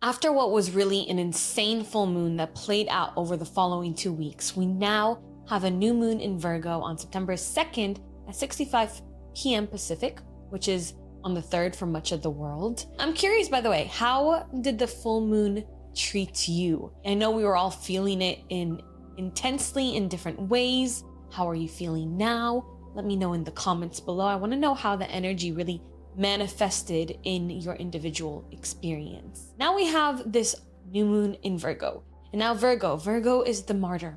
After what was really an insane full moon that played out over the following 2 weeks, we now have a new moon in Virgo on September 2nd at 6:55 p.m. Pacific, which is on the 3rd for much of the world. I'm curious, by the way, how did the full moon treat you? I know we were all feeling it intensely in different ways. How are you feeling now? Let me know in the comments below. I want to know how the energy really manifested in your individual experience. Now we have this new moon in Virgo. And now Virgo is the martyr.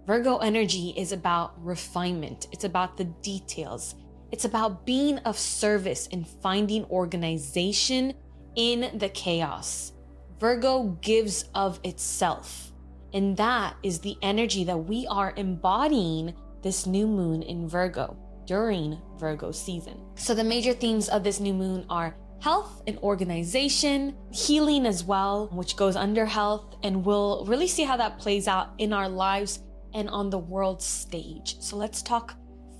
Virgo energy is about refinement. It's about the details. It's about being of service and finding organization in the chaos. Virgo gives of itself. And that is the energy that we are embodying this new moon in Virgo during Virgo season. So the major themes of this new moon are health and organization, healing as well, which goes under health, and we'll really see how that plays out in our lives and on the world stage. So let's talk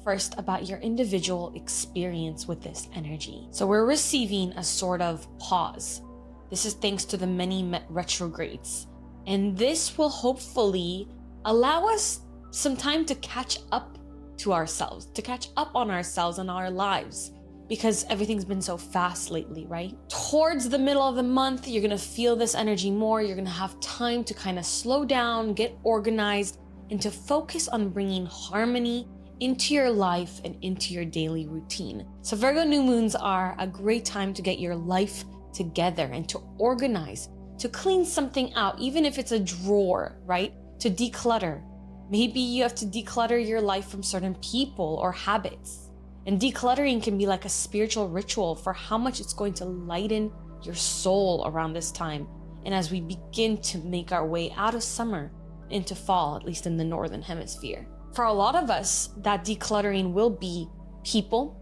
first about your individual experience with this energy. So we're receiving a sort of pause. This is thanks to the many retrogrades. And this will hopefully allow us some time to catch up to ourselves, to catch up on ourselves and our lives, because everything's been so fast lately, right? Towards the middle of the month, you're gonna feel this energy more. You're gonna have time to kind of slow down, get organized, and to focus on bringing harmony into your life and into your daily routine. So Virgo new moons are a great time to get your life together and to organize, to clean something out, even if it's a drawer, right? To declutter. Maybe you have to declutter your life from certain people or habits. And decluttering can be like a spiritual ritual for how much it's going to lighten your soul around this time. And as we begin to make our way out of summer into fall, at least in the Northern Hemisphere. For a lot of us, that decluttering will be people,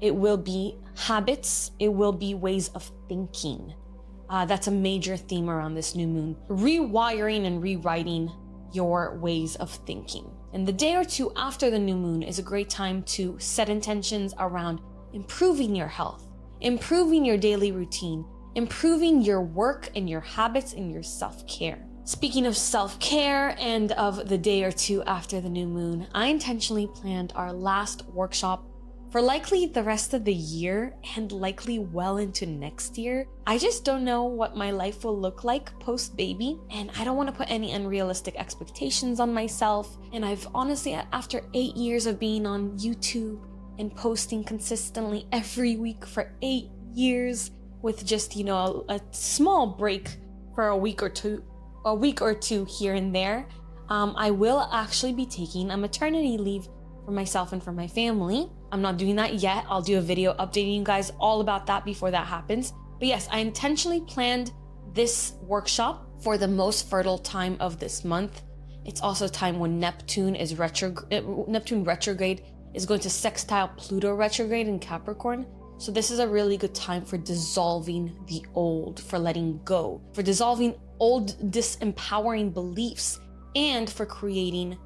it will be habits, it will be ways of thinking. That's a major theme around this new moon. Rewiring and rewriting your ways of thinking. And the day or two after the new moon is a great time to set intentions around improving your health, improving your daily routine, improving your work and your habits and your self-care. Speaking of self-care and of the day or two after the new moon, I intentionally planned our last workshop for likely the rest of the year and likely well into next year. I just don't know what my life will look like post-baby, and I don't want to put any unrealistic expectations on myself. And I've honestly, after 8 years of being on YouTube and posting consistently every week for 8 years with just, a small break for a week or two here and there, I will actually be taking a maternity leave for myself and for my family. I'm not doing that yet. I'll do a video updating you guys all about that before that happens. But yes, I intentionally planned this workshop for the most fertile time of this month. It's also time when Neptune retrograde is going to sextile Pluto retrograde in Capricorn. So this is a really good time for dissolving the old, for letting go, for dissolving old disempowering beliefs, and for creating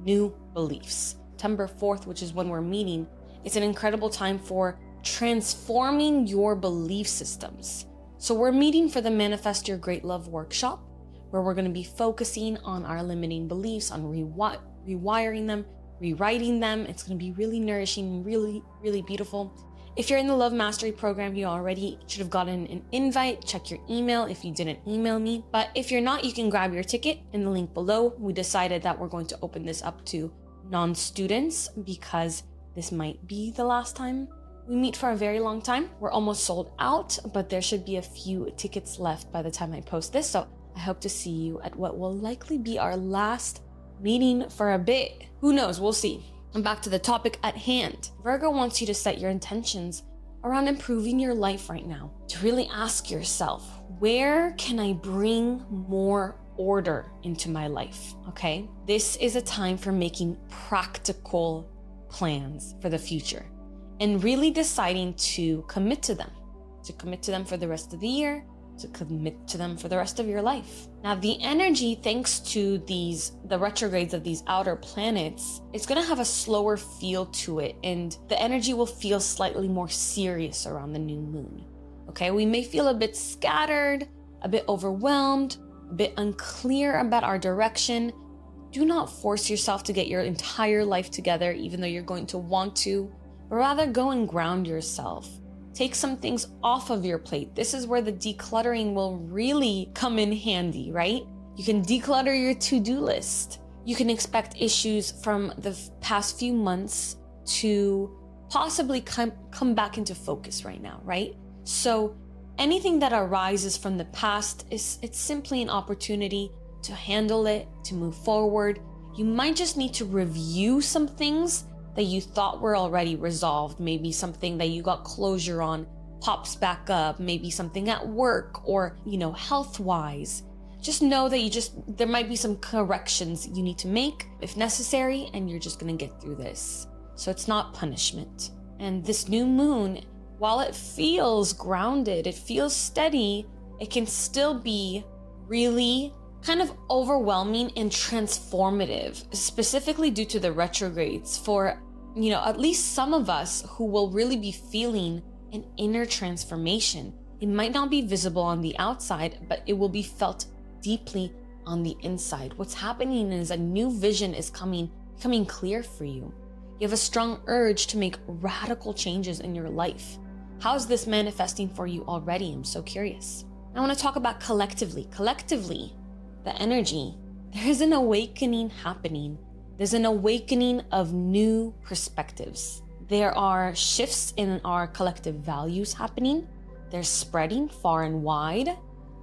new beliefs. September 4th, which is when we're meeting, it's an incredible time for transforming your belief systems. So we're meeting for the Manifest Your Great Love workshop, where we're going to be focusing on our limiting beliefs, on rewiring them, rewriting them. It's going to be really nourishing, really, really beautiful. If you're in the Love Mastery program, you already should have gotten an invite. Check your email if you didn't email me. But if you're not, you can grab your ticket in the link below. We decided that we're going to open this up to non-students because this might be the last time we meet for a very long time. We're almost sold out, but there should be a few tickets left by the time I post this. So I hope to see you at what will likely be our last meeting for a bit. Who knows? We'll see. And back to the topic at hand. Virgo wants you to set your intentions around improving your life right now. To really ask yourself, where can I bring more order into my life? Okay? This is a time for making practical plans for the future and really deciding to commit to them for the rest of the year, to commit to them for the rest of your life. Now, the energy, thanks to the retrogrades of these outer planets, it's gonna have a slower feel to it, and the energy will feel slightly more serious around the new moon. Okay, we may feel a bit scattered, a bit overwhelmed, a bit unclear about our direction, do not force yourself to get your entire life together, even though you're going to want to, but rather go and ground yourself. Take some things off of your plate. This is where the decluttering will really come in handy, right? You can declutter your to-do list. You can expect issues from the past few months to possibly come back into focus right now, right? So anything that arises from the past it's simply an opportunity to handle it, to move forward. You might just need to review some things that you thought were already resolved. Maybe something that you got closure on pops back up, maybe something at work or, health-wise. Just know that there might be some corrections you need to make if necessary, and you're just gonna get through this. So it's not punishment. And this new moon, while it feels grounded, it feels steady, it can still be really kind of overwhelming and transformative, specifically due to the retrogrades for, at least some of us who will really be feeling an inner transformation. It might not be visible on the outside, but it will be felt deeply on the inside. What's happening is a new vision is becoming clear for you. You have a strong urge to make radical changes in your life. How is this manifesting for you already? I'm so curious. I want to talk about collectively. Collectively, the energy, there is an awakening happening. There's an awakening of new perspectives. There are shifts in our collective values happening. They're spreading far and wide.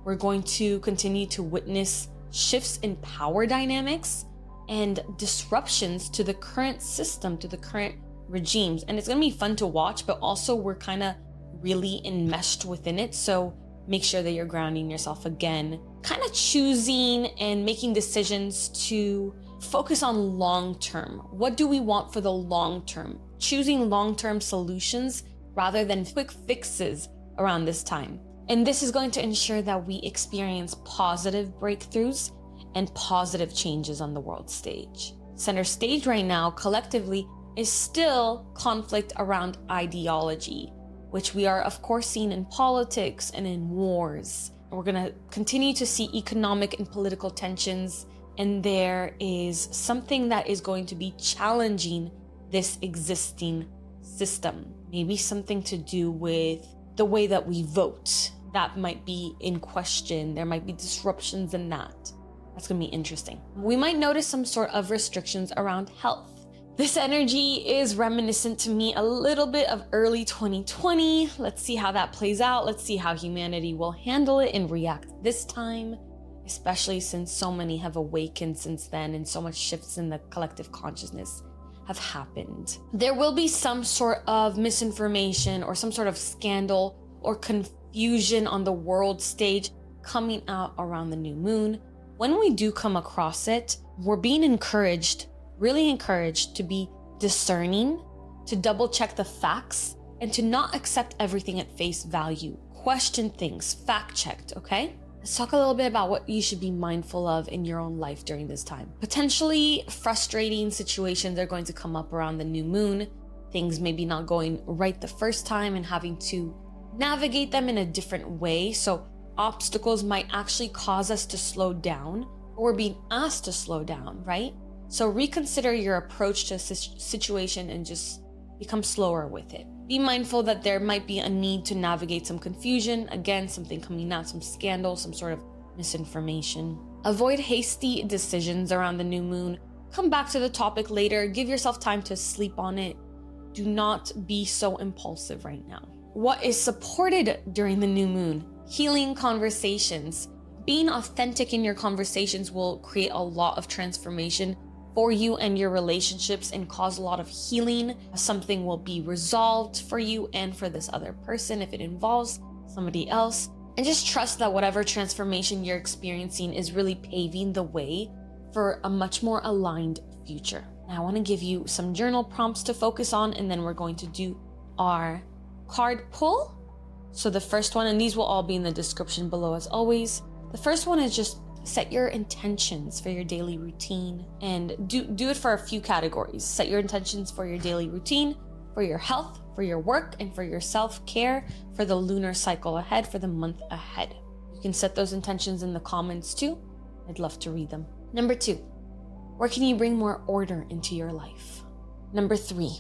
We're going to continue to witness shifts in power dynamics and disruptions to the current system, to the current regimes. And it's going to be fun to watch, but also we're kind of really enmeshed within it. So make sure that you're grounding yourself again, kind of choosing and making decisions to focus on long term. What do we want for the long term? Choosing long-term solutions rather than quick fixes around this time. And this is going to ensure that we experience positive breakthroughs and positive changes on the world stage. Center stage right now, collectively, is still conflict around ideology, which we are of course seeing in politics and in wars. And we're gonna continue to see economic and political tensions, and there is something that is going to be challenging this existing system. Maybe something to do with the way that we vote. That might be in question. There might be disruptions in that. That's gonna be interesting. We might notice some sort of restrictions around health. This energy is reminiscent to me a little bit of early 2020. Let's see how that plays out. Let's see how humanity will handle it and react this time, especially since so many have awakened since then and so much shifts in the collective consciousness have happened. There will be some sort of misinformation or some sort of scandal or confusion on the world stage coming out around the new moon. When we do come across it, we're being encouraged, really encouraged, to be discerning, to double check the facts, and to not accept everything at face value. Question things, fact checked, okay? Let's talk a little bit about what you should be mindful of in your own life during this time. Potentially frustrating situations are going to come up around the new moon. Things maybe not going right the first time and having to navigate them in a different way. So obstacles might actually cause us to slow down, or we're being asked to slow down, right? So reconsider your approach to a situation and just become slower with it. Be mindful that there might be a need to navigate some confusion. Again, something coming out, some scandal, some sort of misinformation. Avoid hasty decisions around the new moon. Come back to the topic later. Give yourself time to sleep on it. Do not be so impulsive right now. What is supported during the new moon? Healing conversations. Being authentic in your conversations will create a lot of transformation for you and your relationships and cause a lot of healing. Something will be resolved for you and for this other person if it involves somebody else. And just trust that whatever transformation you're experiencing is really paving the way for a much more aligned future. Now I want to give you some journal prompts to focus on, and then we're going to do our card pull. So the first one, and these will all be in the description below as always. The first one is just set your intentions for your daily routine, and do it for a few categories. Set your intentions for your daily routine, for your health, for your work, and for your self-care for the lunar cycle ahead, for the month ahead. You can set those intentions in the comments too. I'd love to read them. Number 2, where can you bring more order into your life? Number 3,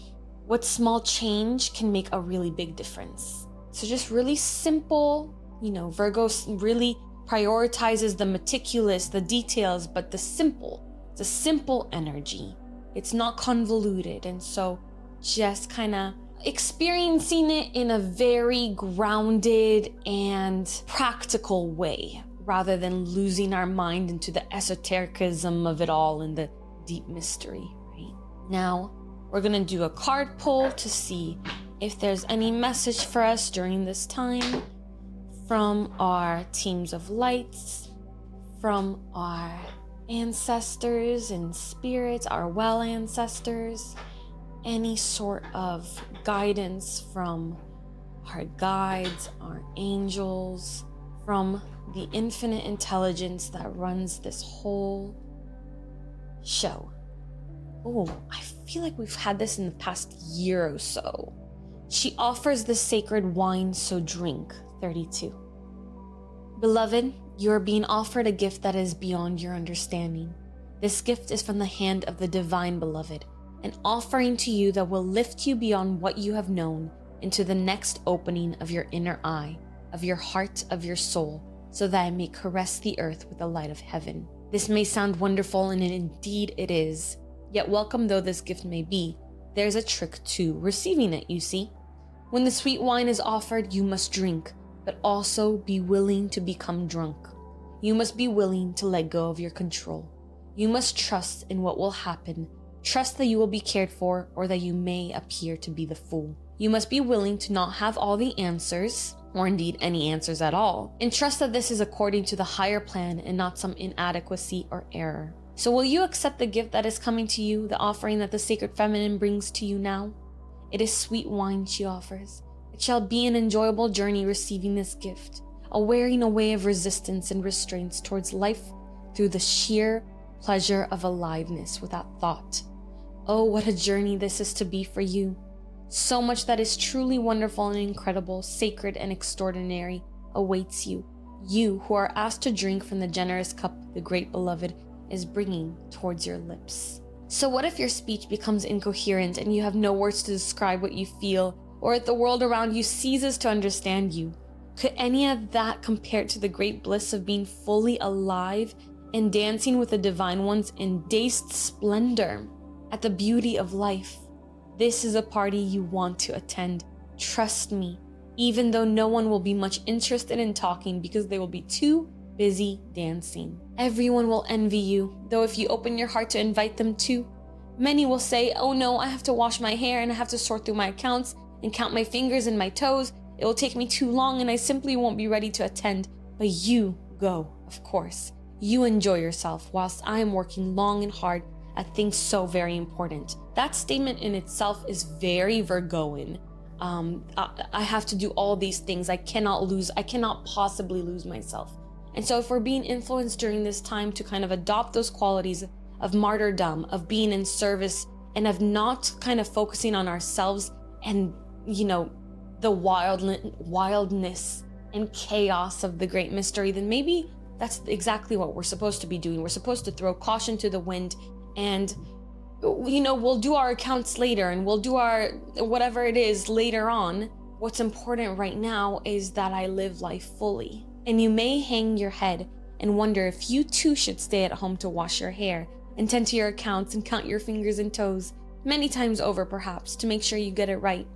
what small change can make a really big difference? So just really simple, Virgo really prioritizes the meticulous, the details, but the simple. It's a simple energy. It's not convoluted. And so just kind of experiencing it in a very grounded and practical way, rather than losing our mind into the esotericism of it all and the deep mystery, right? Now, we're going to do a card pull to see if there's any message for us during this time from our teams of lights, from our ancestors and spirits, our well ancestors, any sort of guidance from our guides, our angels, from the infinite intelligence that runs this whole show. Oh, I feel like we've had this in the past year or so. She offers the sacred wine, so drink. 32. Beloved, you are being offered a gift that is beyond your understanding. This gift is from the hand of the divine, beloved, an offering to you that will lift you beyond what you have known into the next opening of your inner eye, of your heart, of your soul, so that I may caress the earth with the light of heaven. This may sound wonderful, and indeed it is. Yet welcome though this gift may be, there's a trick to receiving it, you see. When the sweet wine is offered, you must drink, but also be willing to become drunk. You must be willing to let go of your control. You must trust in what will happen. Trust that you will be cared for, or that you may appear to be the fool. You must be willing to not have all the answers, or indeed any answers at all, and trust that this is according to the higher plan and not some inadequacy or error. So will you accept the gift that is coming to you, the offering that the sacred feminine brings to you now? It is sweet wine she offers. It shall be an enjoyable journey receiving this gift, a wearing away of resistance and restraints towards life through the sheer pleasure of aliveness without thought. Oh, what a journey this is to be for you. So much that is truly wonderful and incredible, sacred and extraordinary awaits you. You who are asked to drink from the generous cup the great beloved is bringing towards your lips. So what if your speech becomes incoherent and you have no words to describe what you feel, or if the world around you ceases to understand you? Could any of that compare to the great bliss of being fully alive and dancing with the divine ones in dazed splendor at the beauty of life? This is a party you want to attend. Trust me, even though no one will be much interested in talking because they will be too busy dancing. Everyone will envy you, though if you open your heart to invite them too. Many will say, oh no, I have to wash my hair and I have to sort through my accounts and count my fingers and my toes. It will take me too long and I simply won't be ready to attend. But you go, of course. You enjoy yourself whilst I am working long and hard at things so very important. That statement in itself is very Virgoan. I have to do all these things. I cannot possibly lose myself. And so if we're being influenced during this time to kind of adopt those qualities of martyrdom, of being in service, and of not kind of focusing on ourselves and, the wildness and chaos of the great mystery, then maybe that's exactly what we're supposed to be doing. We're supposed to throw caution to the wind and, we'll do our accounts later and we'll do our whatever it is later on. What's important right now is that I live life fully. And you may hang your head and wonder if you too should stay at home to wash your hair and tend to your accounts and count your fingers and toes, many times over perhaps, to make sure you get it right.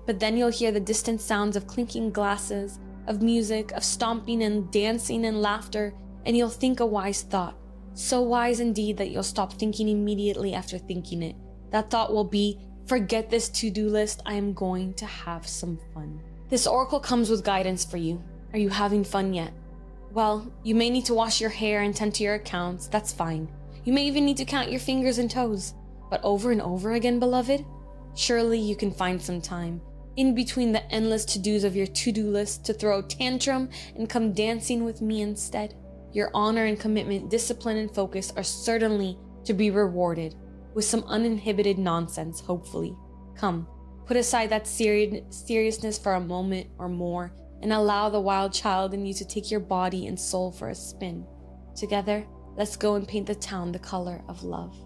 But then you'll hear the distant sounds of clinking glasses, of music, of stomping and dancing and laughter, and you'll think a wise thought. So wise indeed that you'll stop thinking immediately after thinking it. That thought will be, forget this to-do list, I am going to have some fun. This oracle comes with guidance for you. Are you having fun yet? Well, you may need to wash your hair and tend to your accounts, that's fine. You may even need to count your fingers and toes. But over and over again, beloved? Surely you can find some time, in between the endless to-dos of your to-do list, to throw a tantrum and come dancing with me instead. Your honor and commitment, discipline and focus are certainly to be rewarded with some uninhibited nonsense, hopefully. Come, put aside that seriousness for a moment or more and allow the wild child in you to take your body and soul for a spin. Together, let's go and paint the town the color of love.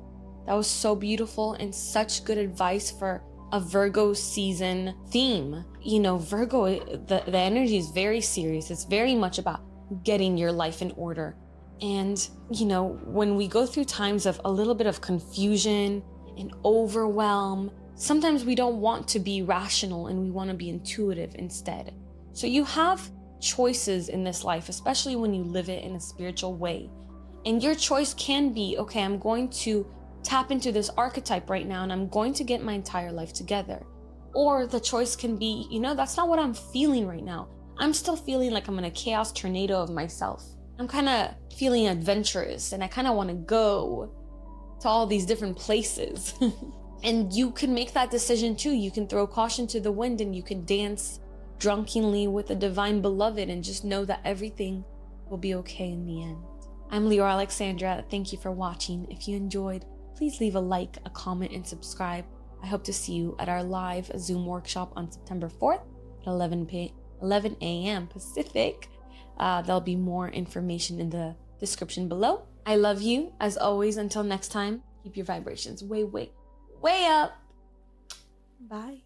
That was so beautiful and such good advice for a Virgo season theme. You know, Virgo, the energy is very serious. It's very much about getting your life in order. And, you know, when we go through times of a little bit of confusion and overwhelm, sometimes we don't want to be rational and we want to be intuitive instead. So you have choices in this life, especially when you live it in a spiritual way. And your choice can be, okay, I'm going to tap into this archetype right now and I'm going to get my entire life together. Or the choice can be, you know, that's not what I'm feeling right now. I'm still feeling like I'm in a chaos tornado of myself. I'm kind of feeling adventurous and I kind of want to go to all these different places. And you can make that decision too. You can throw caution to the wind and you can dance drunkenly with the divine beloved and just know that everything will be okay in the end. I'm Leeor Alexandra. Thank you for watching. If you enjoyed, please leave a like, a comment, and subscribe. I hope to see you at our live Zoom workshop on September 4th at 11 a.m. Pacific. There'll be more information in the description below. I love you. As always, until next time, keep your vibrations way, way, way up. Bye.